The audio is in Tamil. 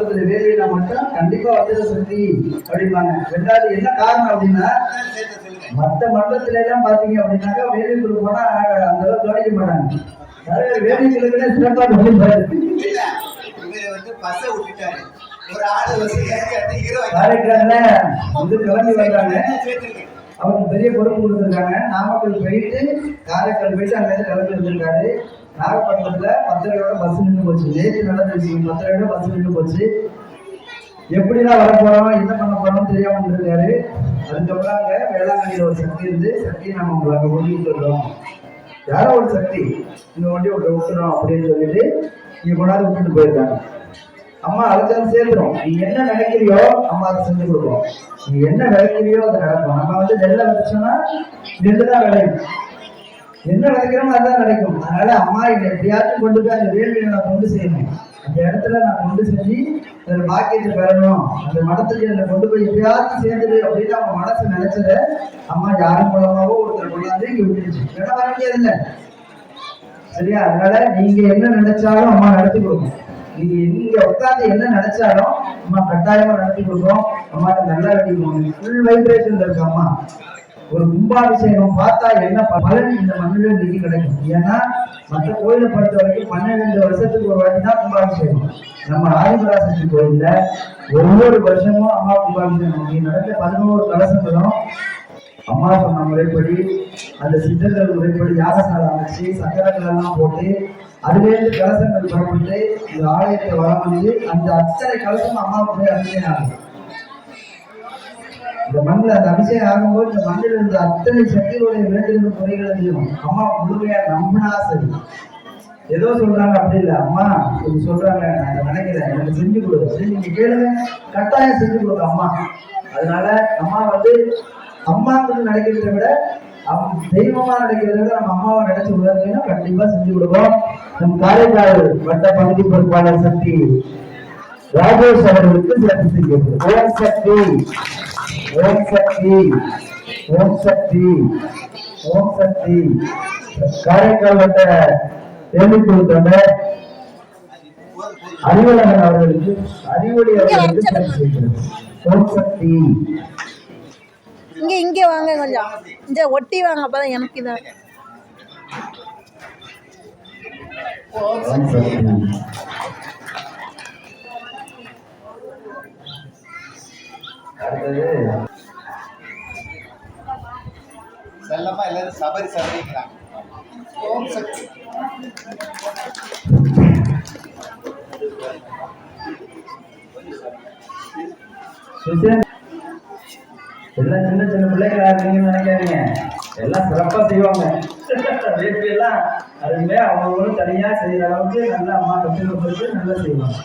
மண்டபத்துல வேலையில மட்டும் கண்டிப்பா வஜ்ர சக்தி அப்படிம்பாங்க. ரெண்டாவது என்ன காரணம் அப்படின்னா, மற்ற மண்டபத்துல எல்லாம் பாத்தீங்க அப்படின்னாக்கா வேலைக்குள்ள போனா அந்த அளவுக்கு கவனிக்க மாட்டாங்க. நிறைய வேலைகளுக்குன்னே சிறப்பா கவனிப்பாரு. காரைக்கால்ல வந்து கிளம்பி வர்றாங்க, அவருக்கு பெரிய பொறுப்பு கொடுத்துருக்காங்க. நாமக்கல் போயிட்டு காரைக்கால் போயிட்டு அங்க இருந்து கிளம்பி வந்திருக்காரு. நாகப்பட்டினத்துல 10:30 பஸ் நின்று போச்சு. நேற்று நடந்துச்சு, 10:30 பஸ் நின்று போச்சு. எப்படிதான் வர போறோம் என்ன பண்ண போறோம் தெரியாம இருக்காரு. அதுக்கப்புறம் அங்க வேளாங்கண்ணியில ஒரு சக்தி இருந்து, சக்தியை நம்ம உங்களை அங்க கொண்டு விட்டுறோம், யாரோ ஒரு சக்தி இந்த வண்டி விட்டுறோம் அப்படின்னு சொல்லிட்டு இங்க கொண்டாந்து விட்டுட்டு போயிருக்காங்க. அம்மா அழைச்சாலும் சேர்ந்துடும். நீ என்ன நினைக்கிறியோ அம்மா அதை செஞ்சு கொடுப்போம். நீ என்ன விளைக்கிறியோ அதை நடக்கும். நம்ம வந்து நெல்லை விதைச்சோம்னா நெல்லு தான் விளையும். என்ன விளைக்கிறோமோ அதுதான் நடக்கும். அதனால அம்மா இதை எப்படியாச்சும் கொண்டு போய் அந்த வேள்வியை நான் கொண்டு செய்யணும், அந்த இடத்துல நான் கொண்டு செஞ்சு அதில் பாக்கியத்தை பெறணும், அந்த மடத்துக்கு என்னை கொண்டு போய் எப்படியாச்சும் சேர்ந்துடு அப்படின்னு அவங்க மனசு நினைச்சத அம்மா யாரும் மூலமாவோ ஒருத்தர் கொண்டாந்து இங்க விட்டுருச்சு. ஏன்னா வர முடியாது இல்லை, சரியா? அதனால நீங்க என்ன நினைச்சாலும் அம்மா நடத்தி கொடுக்கும். நீங்க இங்க உட்காந்து என்ன நினைச்சாலும் அம்மா கட்டாயமா நடத்தி கொடுக்கும். அம்மாட்ட நல்லா வெட்டிக்கணும். ஃபுல் வைப்ரேஷன் இருக்கு அம்மா. ஒரு கும்பாபிஷேகம் பார்த்தா என்ன பலன் இந்த மண்ணில இன்னைக்கு கிடைக்கும். ஏன்னா மற்ற கோயிலை பொறுத்த வரைக்கும் 12 வருஷத்துக்கு ஒரு வாட்டி தான் கும்பாபிஷேகம். நம்ம ஆதிபராசக்தி கோயில்ல ஒவ்வொரு வருஷமும் அம்மா கும்பாபிஷேகம் நடந்த 11 கலசங்களும் அம்மா சொன்ன முறைப்படி அந்த சித்தர்கள் முறைப்படி யாகசாலை அமைச்சு சக்கரங்கள் எல்லாம் போட்டு அதுலேருந்து கலசங்கள் புறப்பட்டு இந்த ஆலயத்தை வளம் வந்து அந்த அத்தனை கலசம் அம்மாவுக்கு போய் அபிஷேகம் ஆகும். இந்த மண்ணில் அந்த அபிஷேகம் ஆகும்போது இந்த மண்ணில் இருந்த அத்தனை சக்திகளுடைய வேண்டுதல் முறைகளையும் அம்மா முழுமையா நம்பினா சரி. ஏதோ சொல்றாங்க அப்படி இல்லை, அம்மா சொல்றாங்க நான் நினைக்கிறேன் எனக்கு செஞ்சு கொடுங்க, சரி நீங்க கேளுங்க, கட்டாயம் செஞ்சு கொடுங்க அம்மா. அதனால அம்மா வந்து அம்மாவுக்கு நினைக்கிறத விட தெய்வமா நினைக்கிறத விட நம்ம அம்மாவை நினைச்சு விடுறதுன்னா கண்டிப்பா செஞ்சு கொடுப்போம். நம் காரைக்கால் வட்ட பகுதி பொறுப்பாளர் சக்தி ராஜேஷ் அவர்களுக்கு சிறப்பு செய்கிறது. ஓம் சக்தி, ஓம் சக்தி, ஓம் சக்தி, ஓம் சக்தி. காரைக்கால் வட்ட தேர்வுக்குழு தொண்டர் அறிவழகன் அவர்களுக்கு, அறிவொளி அவர்களுக்கு சிறப்பு செய்கிறது. ஓம் சக்தி. இங்க வாங்க, கொஞ்சம் இந்த ஒட்டி வாங்க, அப்பதான் எனக்கு இதான். செல்லமா எல்லாரும் சபரி சபரிக்கிறாங்க. ஓம் சக்தி. எல்லாம் சின்ன சின்ன பிள்ளைகளா இருக்கீங்கன்னு நினைக்காதீங்க, எல்லாம் சிறப்பா செய்வாங்க. வேட்பு எல்லாம் அதுவே அவங்களும் தனியா செய்யற அளவுக்கு நல்லா அம்மா கற்றுக் கொடுத்து நல்லா செய்வாங்க.